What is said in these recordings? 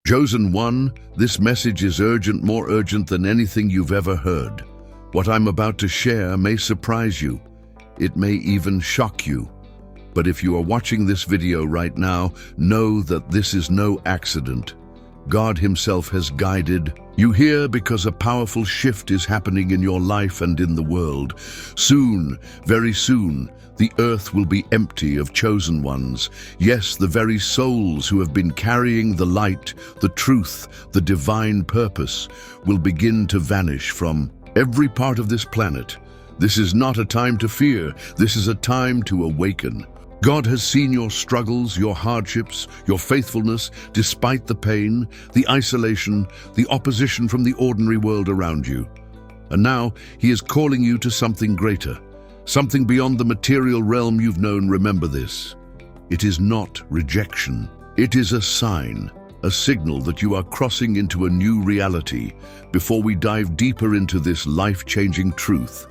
Chosen One, this message is urgent, more urgent than anything you've ever heard. What I'm about to share may surprise you. It may even shock you. But if you are watching this video right now, know that this is no accident. God Himself has guided you here because a powerful shift is happening in your life and in the world. Soon, very soon, the earth will be empty of chosen ones. Yes, the very souls who have been carrying the light, the truth, the divine purpose will begin to vanish from every part of this planet. This is not a time to fear. This is a time to awaken. God has seen your struggles, your hardships, your faithfulness, despite the pain, the isolation, the opposition from the ordinary world around you. And now He is calling you to something greater, something beyond the material realm you've known. Remember this. It is not rejection. It is a sign, a signal that you are crossing into a new reality. Before we dive deeper into this life-changing truth,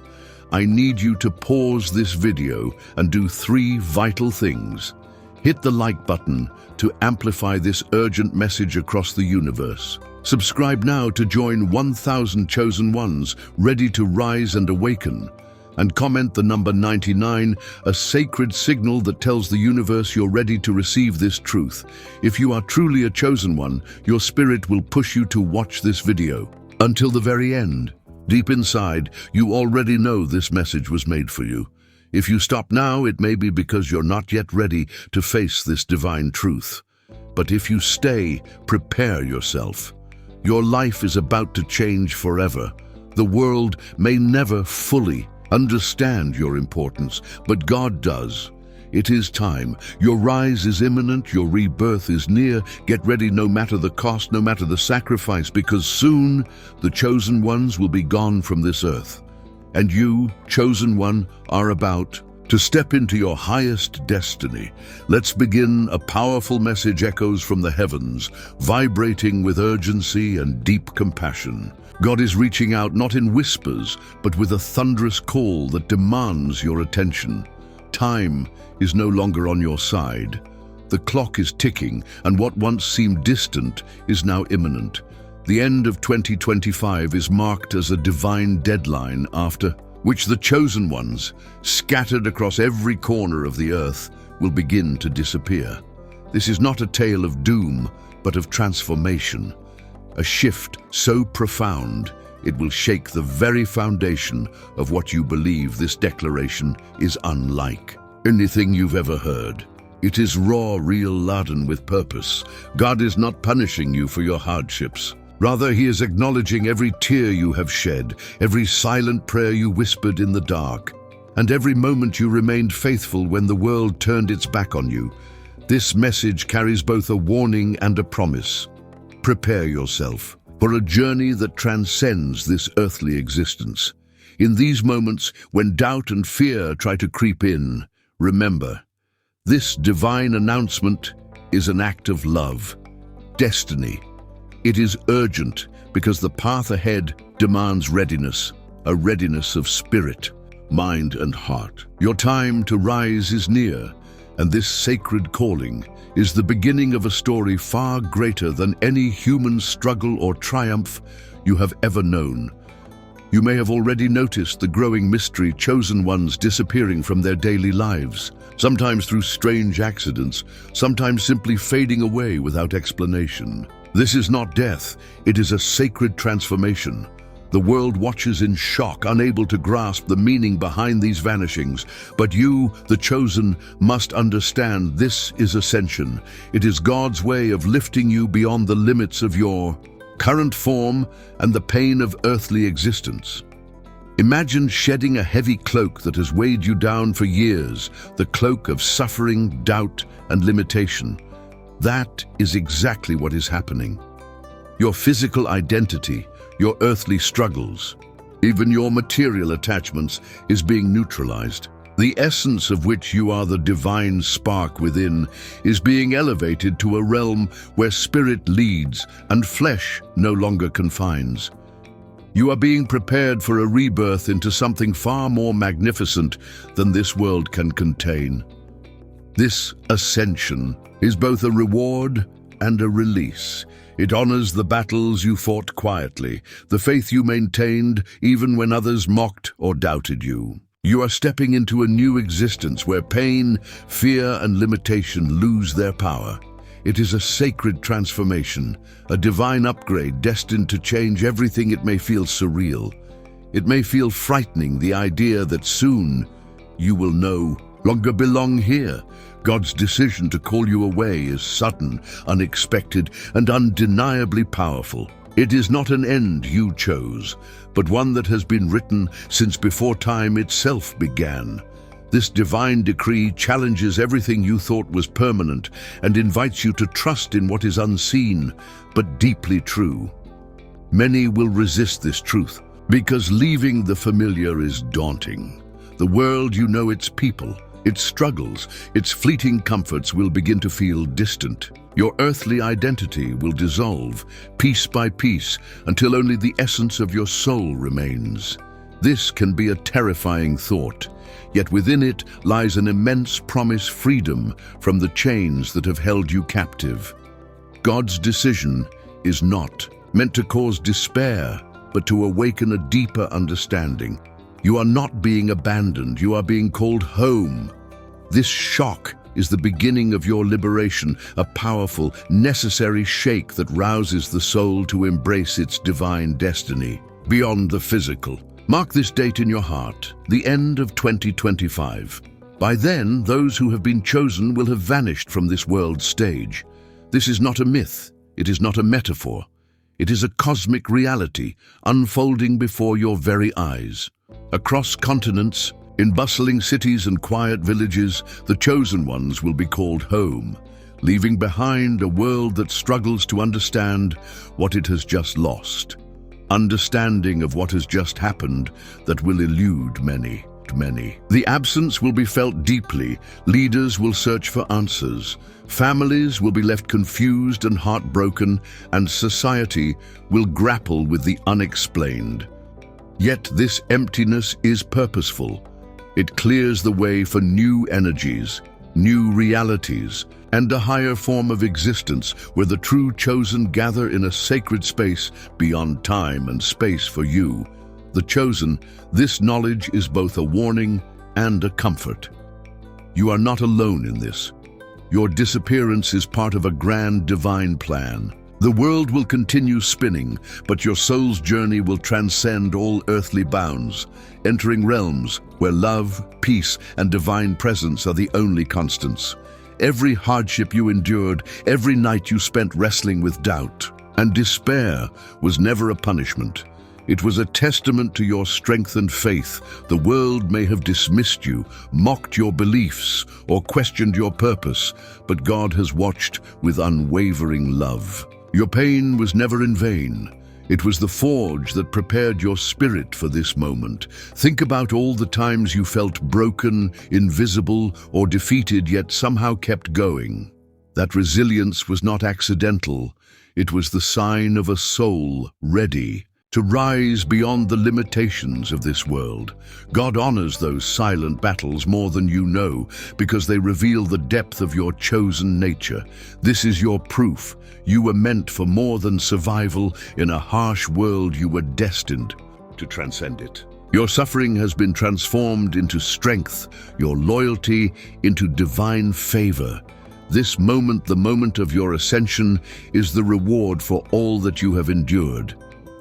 I need you to pause this video and do 3 vital things. Hit the like button to amplify this urgent message across the universe. Subscribe now to join 1,000 chosen ones ready to rise and awaken. And comment the number 99, a sacred signal that tells the universe you're ready to receive this truth. If you are truly a chosen one, your spirit will push you to watch this video until the very end. Deep inside, you already know this message was made for you. If you stop now, it may be because you're not yet ready to face this divine truth. But if you stay, prepare yourself. Your life is about to change forever. The world may never fully understand your importance, but God does. It is time. Your rise is imminent. Your rebirth is near. Get ready, no matter the cost, no matter the sacrifice, because soon the chosen ones will be gone from this earth. And you, chosen one, are about to step into your highest destiny. Let's begin. A powerful message echoes from the heavens, vibrating with urgency and deep compassion. God is reaching out not in whispers, but with a thunderous call that demands your attention. Time is no longer on your side. The clock is ticking, and what once seemed distant is now imminent. The end of 2025 is marked as a divine deadline after which the chosen ones, scattered across every corner of the earth, will begin to disappear. This is not a tale of doom, but of transformation. A shift so profound, it will shake the very foundation of what you believe. This declaration is unlike anything you've ever heard. It is raw, real, laden with purpose. God is not punishing you for your hardships. Rather, He is acknowledging every tear you have shed, every silent prayer you whispered in the dark, and every moment you remained faithful when the world turned its back on you. This message carries both a warning and a promise. Prepare yourself for a journey that transcends this earthly existence. In these moments, when doubt and fear try to creep in, remember, this divine announcement is an act of love, destiny. It is urgent because the path ahead demands readiness, a readiness of spirit, mind, and heart. Your time to rise is near, and this sacred calling is the beginning of a story far greater than any human struggle or triumph you have ever known. You may have already noticed the growing mystery, chosen ones disappearing from their daily lives, sometimes through strange accidents, sometimes simply fading away without explanation. This is not death, it is a sacred transformation. The world watches in shock, unable to grasp the meaning behind these vanishings. But you, the chosen, must understand this is Ascension. It is God's way of lifting you beyond the limits of your current form and the pain of earthly existence. Imagine shedding a heavy cloak that has weighed you down for years, the cloak of suffering, doubt, and limitation. That is exactly what is happening. Your physical identity, your earthly struggles, even your material attachments is being neutralized. The essence of which you are, the divine spark within, is being elevated to a realm where spirit leads and flesh no longer confines. You are being prepared for a rebirth into something far more magnificent than this world can contain. This ascension is both a reward and a release. It honors the battles you fought quietly, the faith you maintained even when others mocked or doubted you. You are stepping into a new existence where pain, fear, and limitation lose their power. It is a sacred transformation, a divine upgrade destined to change everything. It may feel surreal. It may feel frightening, the idea that soon you will no longer belong here. God's decision to call you away is sudden, unexpected, and undeniably powerful. It is not an end you chose, but one that has been written since before time itself began. This divine decree challenges everything you thought was permanent and invites you to trust in what is unseen, but deeply true. Many will resist this truth because leaving the familiar is daunting. The world you know, its people, its struggles, its fleeting comforts will begin to feel distant. Your earthly identity will dissolve, piece by piece, until only the essence of your soul remains. This can be a terrifying thought, yet within it lies an immense promise: freedom from the chains that have held you captive. God's decision is not meant to cause despair, but to awaken a deeper understanding. You are not being abandoned, you are being called home. This shock is the beginning of your liberation, a powerful, necessary shake that rouses the soul to embrace its divine destiny beyond the physical. Mark this date in your heart, the end of 2025. By then, those who have been chosen will have vanished from this world's stage. This is not a myth, it is not a metaphor. It is a cosmic reality unfolding before your very eyes. Across continents, in bustling cities and quiet villages, the chosen ones will be called home, leaving behind a world that struggles to understand what it has just lost. Understanding of what has just happened that will elude many. The absence will be felt deeply. Leaders will search for answers. Families will be left confused and heartbroken, and society will grapple with the unexplained. Yet this emptiness is purposeful. It clears the way for new energies, new realities, and a higher form of existence where the true chosen gather in a sacred space beyond time and space. For you, the chosen, this knowledge is both a warning and a comfort. You are not alone in this. Your disappearance is part of a grand divine plan. The world will continue spinning, but your soul's journey will transcend all earthly bounds, entering realms where love, peace, and divine presence are the only constants. Every hardship you endured, every night you spent wrestling with doubt and despair was never a punishment. It was a testament to your strength and faith. The world may have dismissed you, mocked your beliefs, or questioned your purpose, but God has watched with unwavering love. Your pain was never in vain. It was the forge that prepared your spirit for this moment. Think about all the times you felt broken, invisible, or defeated, yet somehow kept going. That resilience was not accidental. It was the sign of a soul ready to rise beyond the limitations of this world. God honors those silent battles more than you know, because they reveal the depth of your chosen nature. This is your proof. You were meant for more than survival. In a harsh world, you were destined to transcend it. Your suffering has been transformed into strength, your loyalty into divine favor. This moment, the moment of your ascension, is the reward for all that you have endured.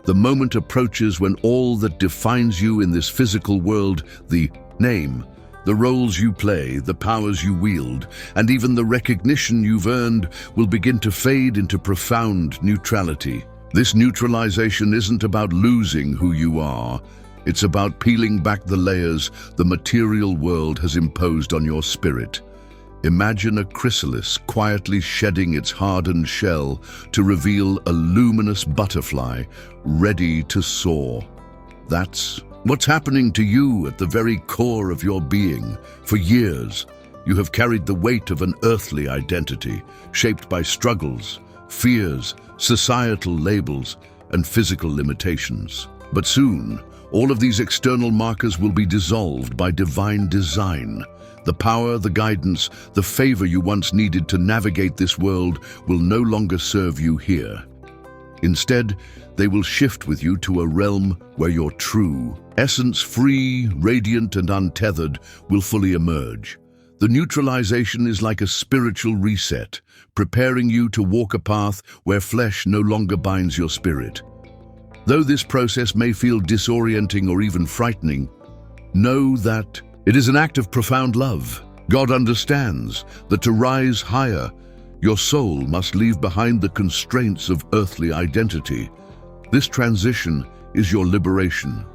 The moment approaches when all that defines you in this physical world, the name, the roles you play, the powers you wield, and even the recognition you've earned, will begin to fade into profound neutrality. This neutralization isn't about losing who you are. It's about peeling back the layers the material world has imposed on your spirit. Imagine a chrysalis quietly shedding its hardened shell to reveal a luminous butterfly ready to soar. That's what's happening to you at the very core of your being. For years, you have carried the weight of an earthly identity, shaped by struggles, fears, societal labels, and physical limitations. But soon, all of these external markers will be dissolved by divine design. The power, the guidance, the favor you once needed to navigate this world will no longer serve you here. Instead, they will shift with you to a realm where your true essence, free, radiant, and untethered, will fully emerge. The neutralization is like a spiritual reset, preparing you to walk a path where flesh no longer binds your spirit. Though this process may feel disorienting or even frightening, know that it is an act of profound love. God understands that to rise higher, your soul must leave behind the constraints of earthly identity. This transition is your liberation.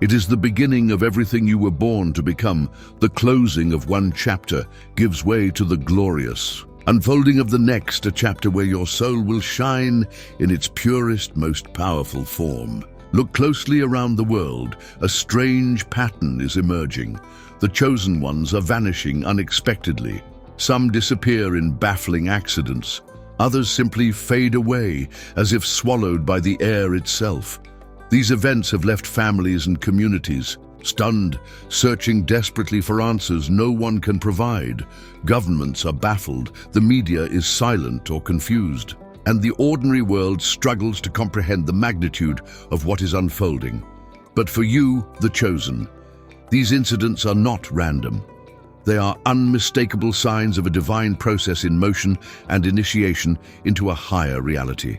It is the beginning of everything you were born to become. The closing of one chapter gives way to the glorious unfolding of the next, a chapter where your soul will shine in its purest, most powerful form. Look closely around the world. A strange pattern is emerging. The chosen ones are vanishing unexpectedly. Some disappear in baffling accidents. Others simply fade away, as if swallowed by the air itself. These events have left families and communities stunned, searching desperately for answers no one can provide. Governments are baffled, the media is silent or confused, and the ordinary world struggles to comprehend the magnitude of what is unfolding. But for you, the chosen, these incidents are not random. They are unmistakable signs of a divine process in motion and initiation into a higher reality.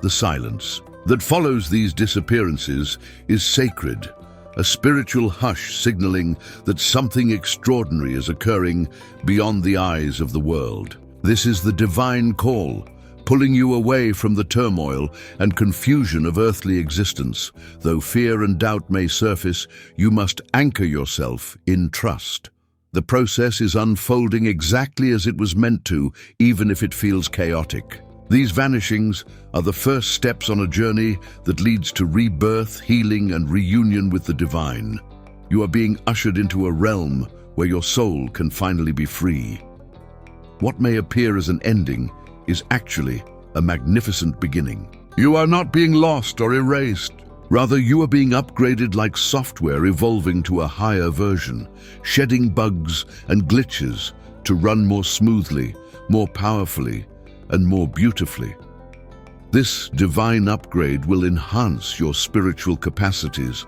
The silence that follows these disappearances is sacred, a spiritual hush signaling that something extraordinary is occurring beyond the eyes of the world. This is the divine call, pulling you away from the turmoil and confusion of earthly existence. Though fear and doubt may surface, you must anchor yourself in trust. The process is unfolding exactly as it was meant to, even if it feels chaotic. These vanishings are the first steps on a journey that leads to rebirth, healing, and reunion with the divine. You are being ushered into a realm where your soul can finally be free. What may appear as an ending is actually a magnificent beginning. You are not being lost or erased. Rather, you are being upgraded like software evolving to a higher version, shedding bugs and glitches to run more smoothly, more powerfully, and more beautifully. This divine upgrade will enhance your spiritual capacities,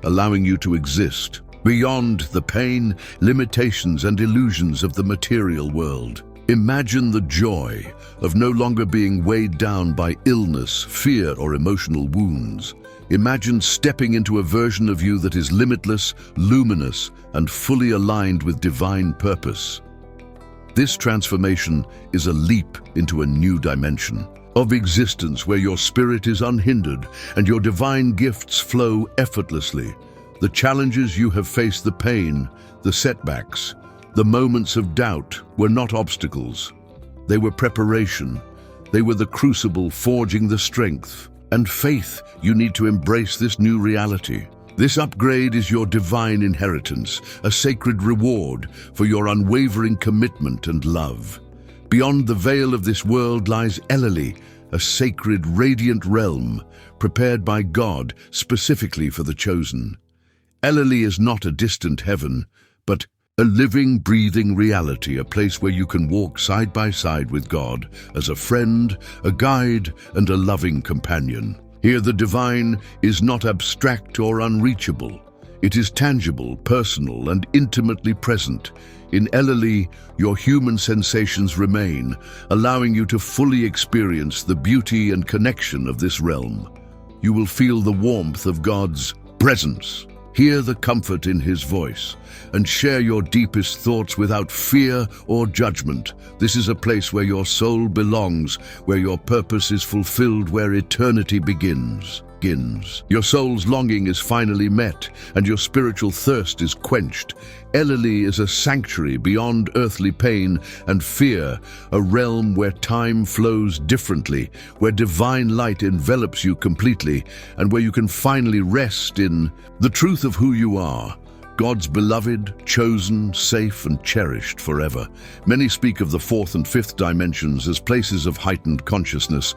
allowing you to exist beyond the pain, limitations, and illusions of the material world. Imagine the joy of no longer being weighed down by illness, fear, or emotional wounds. Imagine stepping into a version of you that is limitless, luminous, and fully aligned with divine purpose. This transformation is a leap into a new dimension of existence where your spirit is unhindered and your divine gifts flow effortlessly. The challenges you have faced, the pain, the setbacks, the moments of doubt were not obstacles. They were preparation. They were the crucible forging the strength and faith you need to embrace this new reality. This upgrade is your divine inheritance, a sacred reward for your unwavering commitment and love. Beyond the veil of this world lies Elali, a sacred, radiant realm prepared by God specifically for the chosen. Elali is not a distant heaven, but a living, breathing reality, a place where you can walk side by side with God as a friend, a guide, and a loving companion. Here the divine is not abstract or unreachable. It is tangible, personal, and intimately present. In Elali, your human sensations remain, allowing you to fully experience the beauty and connection of this realm. You will feel the warmth of God's presence, hear the comfort in His voice, and share your deepest thoughts without fear or judgment. This is a place where your soul belongs, where your purpose is fulfilled, where eternity begins. Your soul's longing is finally met, and your spiritual thirst is quenched. Elali is a sanctuary beyond earthly pain and fear, a realm where time flows differently, where divine light envelops you completely, and where you can finally rest in the truth of who you are. God's beloved, chosen, safe, and cherished forever. Many speak of the fourth and fifth dimensions as places of heightened consciousness,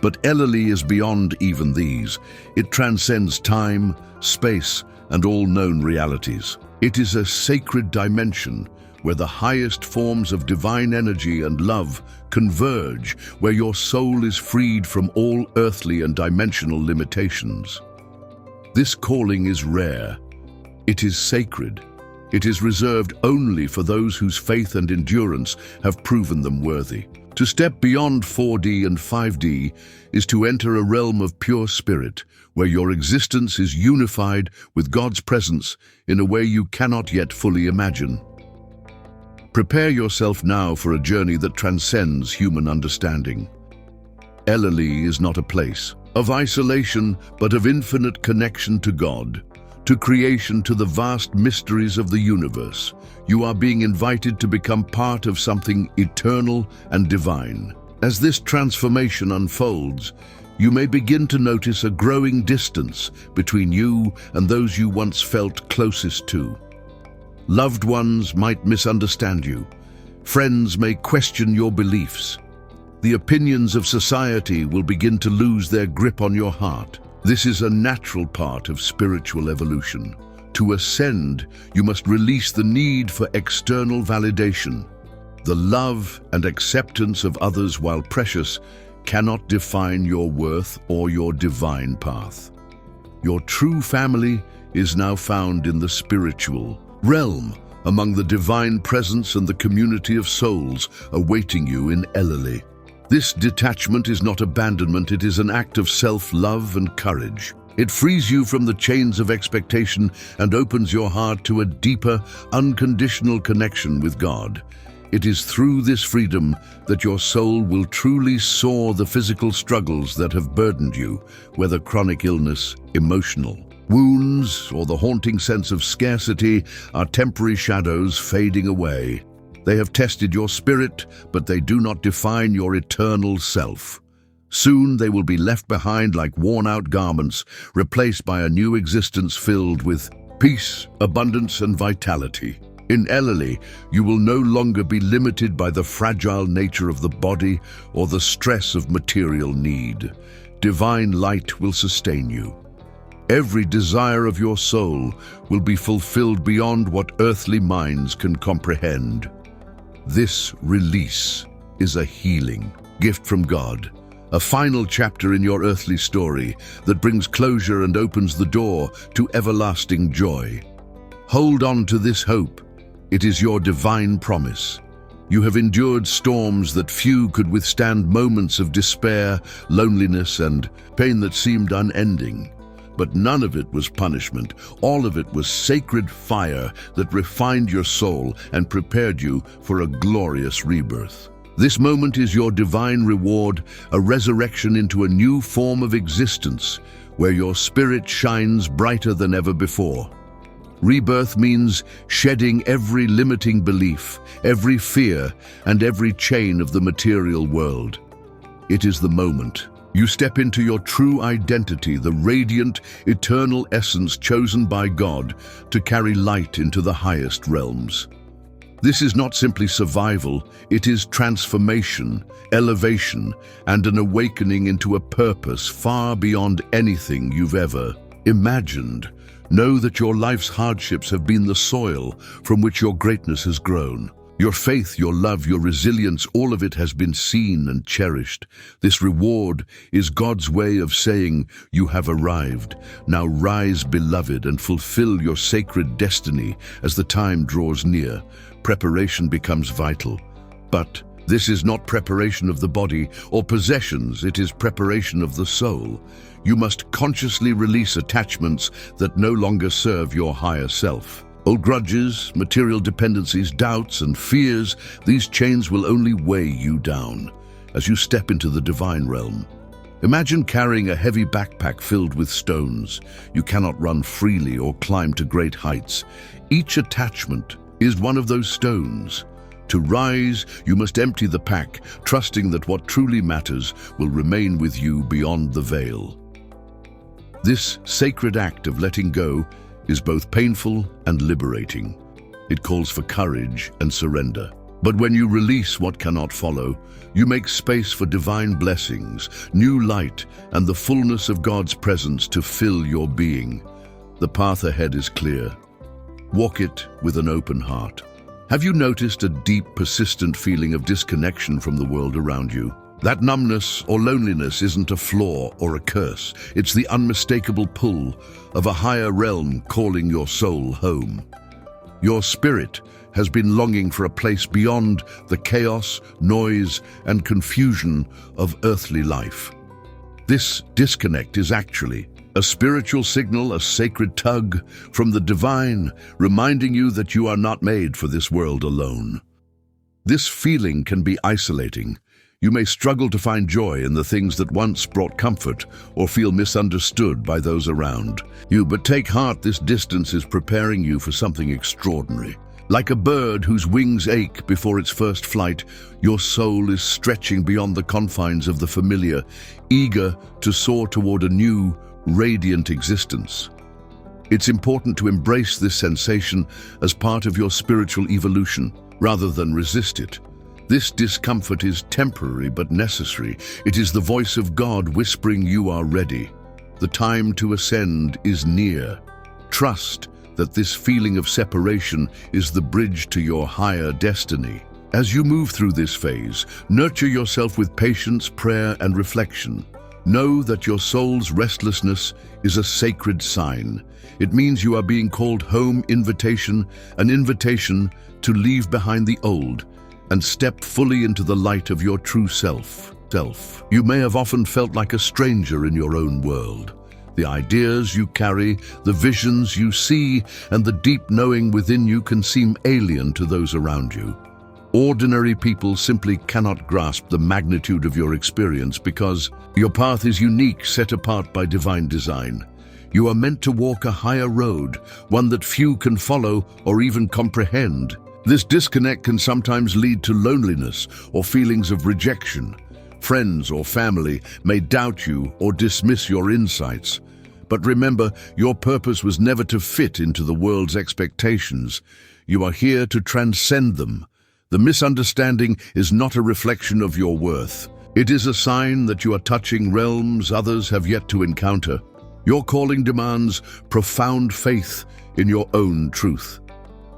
but Elali is beyond even these. It transcends time, space, and all known realities. It is a sacred dimension where the highest forms of divine energy and love converge, where your soul is freed from all earthly and dimensional limitations. This calling is rare. It is sacred. It is reserved only for those whose faith and endurance have proven them worthy. To step beyond 4D and 5D is to enter a realm of pure spirit, where your existence is unified with God's presence in a way you cannot yet fully imagine. Prepare yourself now for a journey that transcends human understanding. Ellerly is not a place of isolation, but of infinite connection to God, to creation, to the vast mysteries of the universe. You are being invited to become part of something eternal and divine. As this transformation unfolds, you may begin to notice a growing distance between you and those you once felt closest to. Loved ones might misunderstand you. Friends may question your beliefs. The opinions of society will begin to lose their grip on your heart. This is a natural part of spiritual evolution. To ascend, you must release the need for external validation. The love and acceptance of others, while precious, cannot define your worth or your divine path. Your true family is now found in the spiritual realm, among the divine presence and the community of souls awaiting you in Ellerly. This detachment is not abandonment, it is an act of self-love and courage. It frees you from the chains of expectation and opens your heart to a deeper, unconditional connection with God. It is through this freedom that your soul will truly soar the physical struggles that have burdened you, whether chronic illness, emotional wounds, or the haunting sense of scarcity are temporary shadows fading away. They have tested your spirit, but they do not define your eternal self. Soon they will be left behind like worn-out garments, replaced by a new existence filled with peace, abundance, and vitality. In Ellerly, you will no longer be limited by the fragile nature of the body or the stress of material need. Divine light will sustain you. Every desire of your soul will be fulfilled beyond what earthly minds can comprehend. This release is a healing gift from God, a final chapter in your earthly story that brings closure and opens the door to everlasting joy. Hold on to this hope. It is your divine promise. You have endured storms that few could withstand, moments of despair, loneliness, and pain that seemed unending. But none of it was punishment. All of it was sacred fire that refined your soul and prepared you for a glorious rebirth. This moment is your divine reward, a resurrection into a new form of existence, where your spirit shines brighter than ever before. Rebirth means shedding every limiting belief, every fear, and every chain of the material world. It is the moment you step into your true identity, the radiant, eternal essence chosen by God to carry light into the highest realms. This is not simply survival, it is transformation, elevation, and an awakening into a purpose far beyond anything you've ever imagined. Know that your life's hardships have been the soil from which your greatness has grown. Your faith, your love, your resilience, all of it has been seen and cherished. This reward is God's way of saying, you have arrived. Now rise, beloved, and fulfill your sacred destiny as the time draws near. Preparation becomes vital. But this is not preparation of the body or possessions, it is preparation of the soul. You must consciously release attachments that no longer serve your higher self. Old grudges, material dependencies, doubts, and fears, these chains will only weigh you down as you step into the divine realm. Imagine carrying a heavy backpack filled with stones. You cannot run freely or climb to great heights. Each attachment is one of those stones. To rise, you must empty the pack, trusting that what truly matters will remain with you beyond the veil. This sacred act of letting go is both painful and liberating. It calls for courage and surrender. But when you release what cannot follow, you make space for divine blessings, new light, and the fullness of God's presence to fill your being. The path ahead is clear. Walk it with an open heart. Have you noticed a deep, persistent feeling of disconnection from the world around you? That numbness or loneliness isn't a flaw or a curse. It's the unmistakable pull of a higher realm calling your soul home. Your spirit has been longing for a place beyond the chaos, noise, and confusion of earthly life. This disconnect is actually a spiritual signal, a sacred tug from the divine, reminding you that you are not made for this world alone. This feeling can be isolating. You may struggle to find joy in the things that once brought comfort or feel misunderstood by those around you. But take heart, this distance is preparing you for something extraordinary. Like a bird whose wings ache before its first flight, your soul is stretching beyond the confines of the familiar, eager to soar toward a new, radiant existence. It's important to embrace this sensation as part of your spiritual evolution, rather than resist it. This discomfort is temporary but necessary. It is the voice of God whispering, "You are ready. The time to ascend is near." Trust that this feeling of separation is the bridge to your higher destiny. As you move through this phase, nurture yourself with patience, prayer, and reflection. Know that your soul's restlessness is a sacred sign. It means you are being called home, an invitation to leave behind the old and step fully into the light of your true self. You may have often felt like a stranger in your own world. The ideas you carry, the visions you see, and the deep knowing within you can seem alien to those around you. Ordinary people simply cannot grasp the magnitude of your experience because your path is unique, set apart by divine design. You are meant to walk a higher road, one that few can follow or even comprehend. This disconnect can sometimes lead to loneliness or feelings of rejection. Friends or family may doubt you or dismiss your insights. But remember, your purpose was never to fit into the world's expectations. You are here to transcend them. The misunderstanding is not a reflection of your worth. It is a sign that you are touching realms others have yet to encounter. Your calling demands profound faith in your own truth.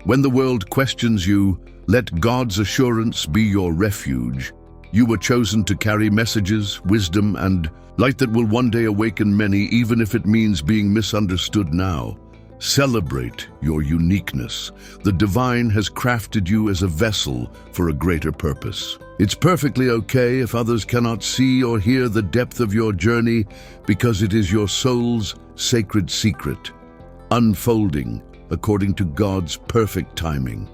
When the world questions you, let God's assurance be your refuge. You were chosen to carry messages, wisdom, and light that will one day awaken many, even if it means being misunderstood now. Celebrate your uniqueness. The divine has crafted you as a vessel for a greater purpose. It's perfectly okay if others cannot see or hear the depth of your journey, because it is your soul's sacred secret, unfolding according to God's perfect timing.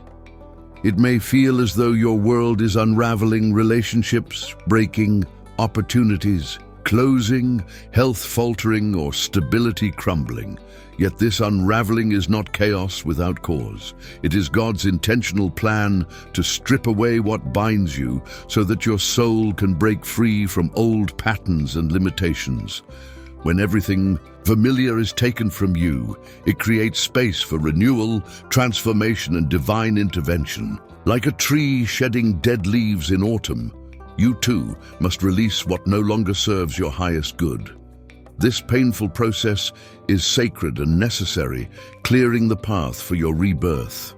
It may feel as though your world is unraveling, relationships breaking, opportunities closing, health faltering, or stability crumbling. Yet this unraveling is not chaos without cause. It is God's intentional plan to strip away what binds you so that your soul can break free from old patterns and limitations. When everything familiar is taken from you, it creates space for renewal, transformation, and divine intervention. Like a tree shedding dead leaves in autumn, you too must release what no longer serves your highest good. This painful process is sacred and necessary, clearing the path for your rebirth.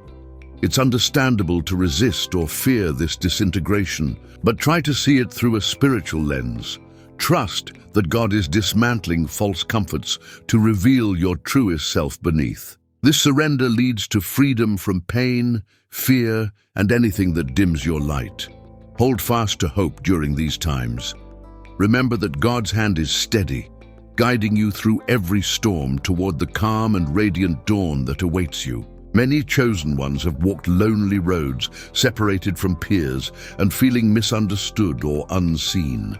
It's understandable to resist or fear this disintegration, but try to see it through a spiritual lens. Trust that God is dismantling false comforts to reveal your truest self beneath. This surrender leads to freedom from pain, fear, and anything that dims your light. Hold fast to hope during these times. Remember that God's hand is steady, guiding you through every storm toward the calm and radiant dawn that awaits you. Many chosen ones have walked lonely roads, separated from peers, and feeling misunderstood or unseen.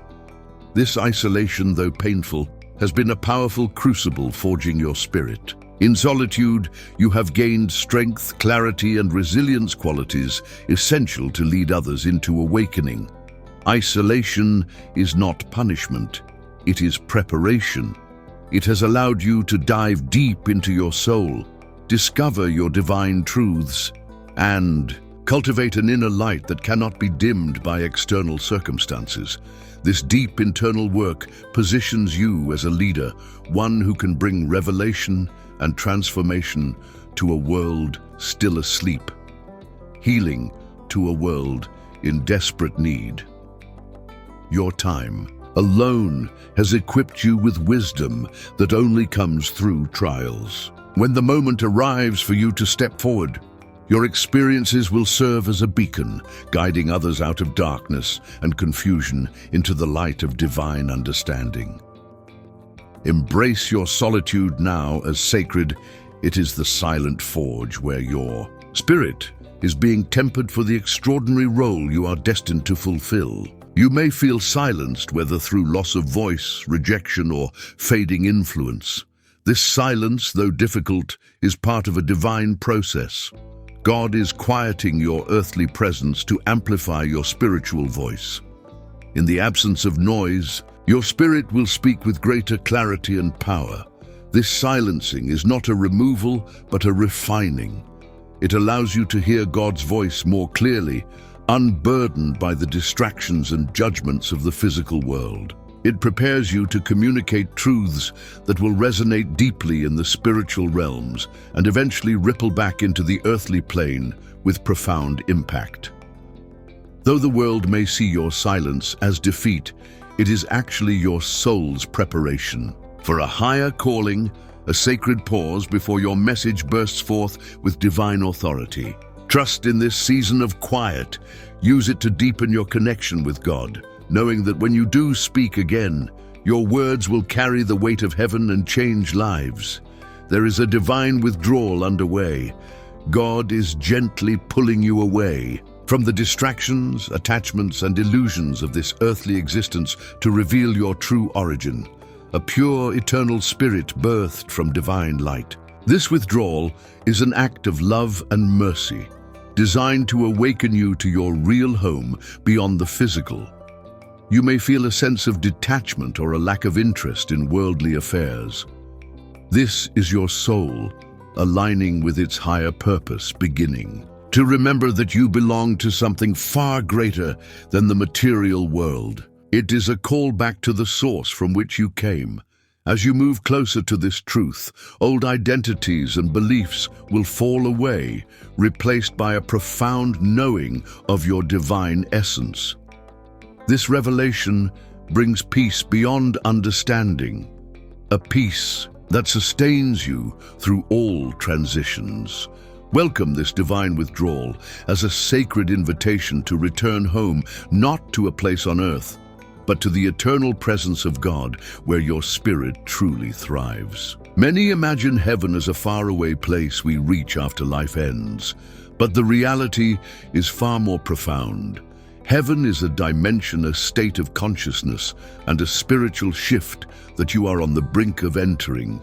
This isolation, though painful, has been a powerful crucible forging your spirit. In solitude, you have gained strength, clarity, and resilience, qualities essential to lead others into awakening. Isolation is not punishment, it is preparation. It has allowed you to dive deep into your soul, discover your divine truths, and cultivate an inner light that cannot be dimmed by external circumstances. This deep internal work positions you as a leader, one who can bring revelation and transformation to a world still asleep. Healing to a world in desperate need. Your time alone has equipped you with wisdom that only comes through trials. When the moment arrives for you to step forward, your experiences will serve as a beacon, guiding others out of darkness and confusion into the light of divine understanding. Embrace your solitude now as sacred. It is the silent forge where your spirit is being tempered for the extraordinary role you are destined to fulfill. You may feel silenced, whether through loss of voice, rejection, or fading influence. This silence, though difficult, is part of a divine process. God is quieting your earthly presence to amplify your spiritual voice. In the absence of noise, your spirit will speak with greater clarity and power. This silencing is not a removal, but a refining. It allows you to hear God's voice more clearly, unburdened by the distractions and judgments of the physical world. It prepares you to communicate truths that will resonate deeply in the spiritual realms and eventually ripple back into the earthly plane with profound impact. Though the world may see your silence as defeat, it is actually your soul's preparation for a higher calling, a sacred pause before your message bursts forth with divine authority. Trust in this season of quiet. Use it to deepen your connection with God, knowing that when you do speak again, your words will carry the weight of heaven and change lives. There is a divine withdrawal underway. God is gently pulling you away from the distractions, attachments, and illusions of this earthly existence to reveal your true origin, a pure, eternal spirit birthed from divine light. This withdrawal is an act of love and mercy, designed to awaken you to your real home beyond the physical. You may feel a sense of detachment or a lack of interest in worldly affairs. This is your soul, aligning with its higher purpose, beginning to remember that you belong to something far greater than the material world. It is a call back to the source from which you came. As you move closer to this truth, old identities and beliefs will fall away, replaced by a profound knowing of your divine essence. This revelation brings peace beyond understanding, a peace that sustains you through all transitions. Welcome this divine withdrawal as a sacred invitation to return home, not to a place on earth, but to the eternal presence of God where your spirit truly thrives. Many imagine heaven as a faraway place we reach after life ends, but the reality is far more profound. Heaven is a dimension, a state of consciousness, and a spiritual shift that you are on the brink of entering.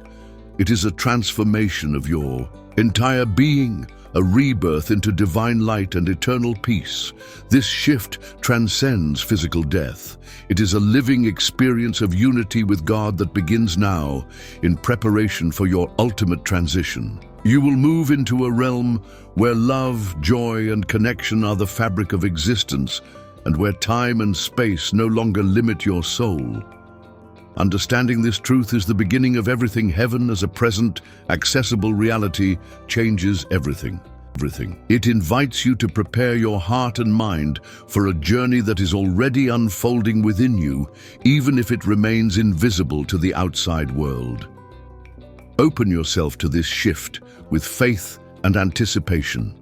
It is a transformation of your entire being, a rebirth into divine light and eternal peace. This shift transcends physical death. It is a living experience of unity with God that begins now, in preparation for your ultimate transition. You will move into a realm where love, joy, and connection are the fabric of existence, and where time and space no longer limit your soul. Understanding this truth is the beginning of everything. Heaven as a present, accessible reality changes everything. It invites you to prepare your heart and mind for a journey that is already unfolding within you, even if it remains invisible to the outside world. Open yourself to this shift with faith and anticipation.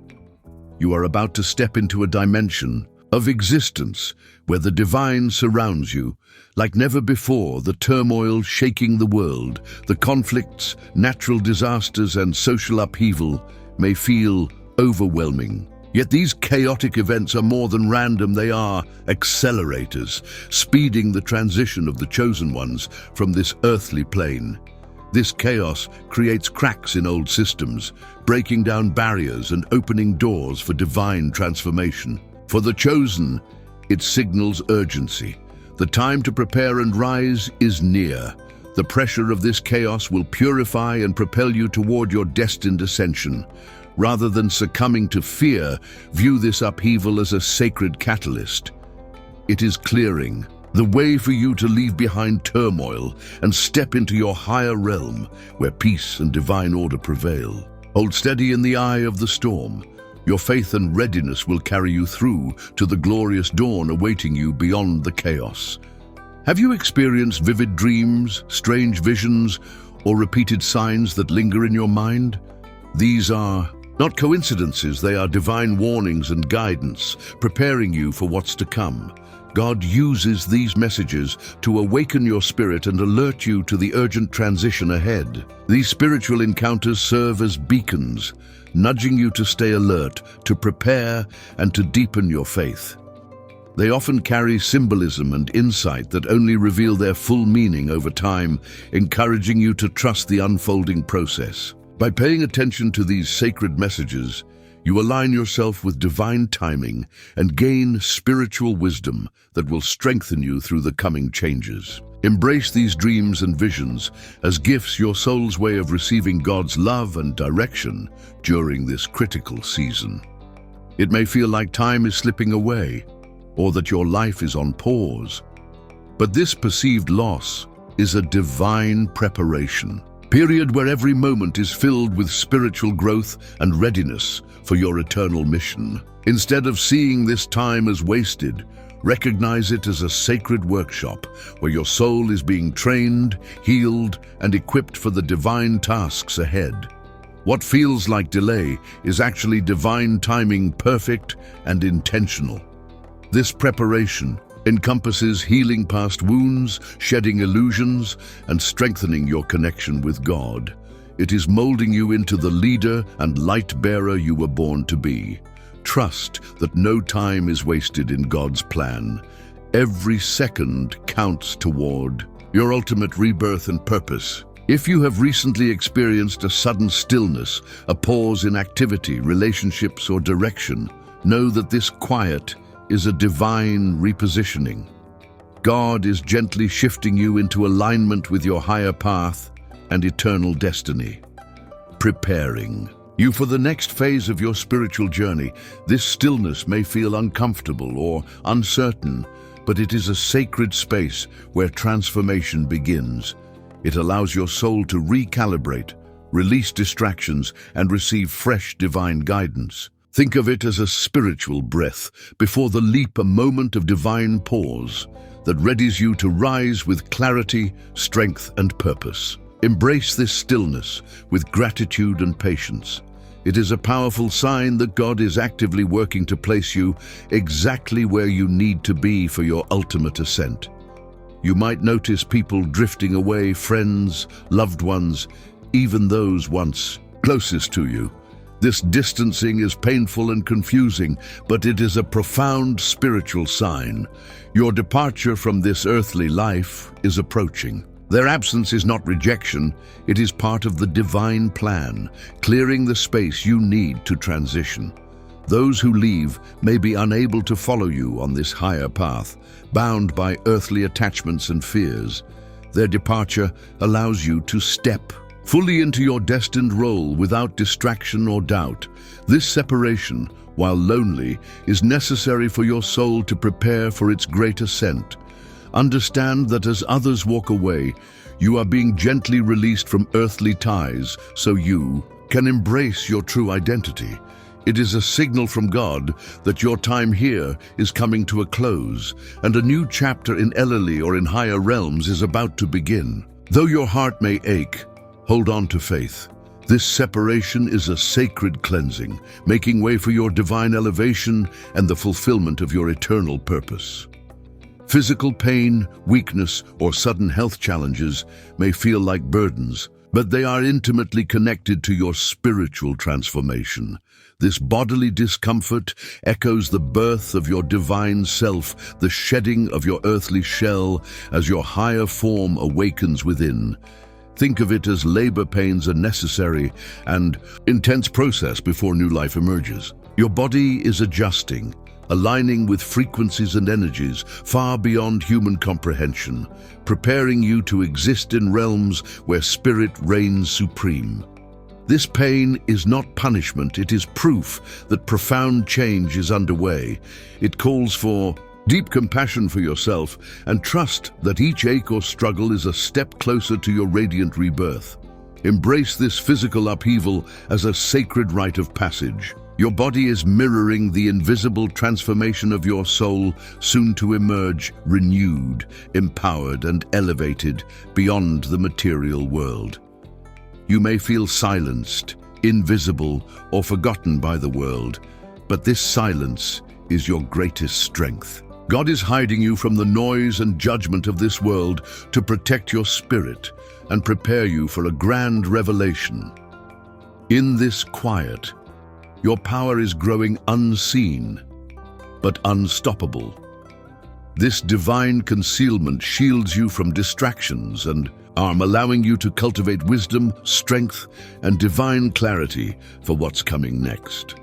You are about to step into a dimension of existence where the divine surrounds you. Like never before, the turmoil shaking the world, the conflicts, natural disasters, and social upheaval may feel overwhelming. Yet these chaotic events are more than random. They are accelerators, speeding the transition of the chosen ones from this earthly plane. This chaos creates cracks in old systems, breaking down barriers and opening doors for divine transformation. For the chosen, it signals urgency. The time to prepare and rise is near. The pressure of this chaos will purify and propel you toward your destined ascension. Rather than succumbing to fear, view this upheaval as a sacred catalyst. It is clearing the way for you to leave behind turmoil and step into your higher realm where peace and divine order prevail. Hold steady in the eye of the storm. Your faith and readiness will carry you through to the glorious dawn awaiting you beyond the chaos. Have you experienced vivid dreams, strange visions, or repeated signs that linger in your mind? These are not coincidences, they are divine warnings and guidance, preparing you for what's to come. God uses these messages to awaken your spirit and alert you to the urgent transition ahead. These spiritual encounters serve as beacons, nudging you to stay alert, to prepare, and to deepen your faith. They often carry symbolism and insight that only reveal their full meaning over time, encouraging you to trust the unfolding process. By paying attention to these sacred messages, you align yourself with divine timing and gain spiritual wisdom that will strengthen you through the coming changes. Embrace these dreams and visions as gifts, your soul's way of receiving God's love and direction during this critical season. It may feel like time is slipping away, or that your life is on pause, but this perceived loss is a divine preparation. Period where every moment is filled with spiritual growth and readiness for your eternal mission. Instead of seeing this time as wasted, recognize it as a sacred workshop where your soul is being trained, healed, and equipped for the divine tasks ahead. What feels like delay is actually divine timing, perfect and intentional. This preparation encompasses healing past wounds, shedding illusions, and strengthening your connection with God. It is molding you into the leader and light bearer you were born to be. Trust that no time is wasted in God's plan. Every second counts toward your ultimate rebirth and purpose. If you have recently experienced a sudden stillness, a pause in activity, relationships, or direction, know that this quiet is a divine repositioning. God is gently shifting you into alignment with your higher path and eternal destiny, preparing you for the next phase of your spiritual journey. This stillness may feel uncomfortable or uncertain, but it is a sacred space where transformation begins. It allows your soul to recalibrate, release distractions, and receive fresh divine guidance. Think of it as a spiritual breath before the leap, a moment of divine pause that readies you to rise with clarity, strength, and purpose. Embrace this stillness with gratitude and patience. It is a powerful sign that God is actively working to place you exactly where you need to be for your ultimate ascent. You might notice people drifting away, friends, loved ones, even those once closest to you. This distancing is painful and confusing, but it is a profound spiritual sign. Your departure from this earthly life is approaching. Their absence is not rejection, it is part of the divine plan, clearing the space you need to transition. Those who leave may be unable to follow you on this higher path, bound by earthly attachments and fears. Their departure allows you to step fully into your destined role without distraction or doubt. This separation, while lonely, is necessary for your soul to prepare for its great ascent. Understand that as others walk away, you are being gently released from earthly ties so you can embrace your true identity. It is a signal from God that your time here is coming to a close, and a new chapter in Eleli or in higher realms is about to begin. Though your heart may ache, hold on to faith. This separation is a sacred cleansing, making way for your divine elevation and the fulfillment of your eternal purpose. Physical pain, weakness, or sudden health challenges may feel like burdens, but they are intimately connected to your spiritual transformation. This bodily discomfort echoes the birth of your divine self, the shedding of your earthly shell as your higher form awakens within. Think of it as labor pains, a necessary and intense process before new life emerges. Your body is adjusting, aligning with frequencies and energies far beyond human comprehension, preparing you to exist in realms where spirit reigns supreme. This pain is not punishment, it is proof that profound change is underway. It calls for deep compassion for yourself and trust that each ache or struggle is a step closer to your radiant rebirth. Embrace this physical upheaval as a sacred rite of passage. Your body is mirroring the invisible transformation of your soul, soon to emerge renewed, empowered, and elevated beyond the material world. You may feel silenced, invisible, or forgotten by the world, but this silence is your greatest strength. God is hiding you from the noise and judgment of this world to protect your spirit and prepare you for a grand revelation. In this quiet, your power is growing unseen, but unstoppable. This divine concealment shields you from distractions and allowing you to cultivate wisdom, strength, and divine clarity for what's coming next.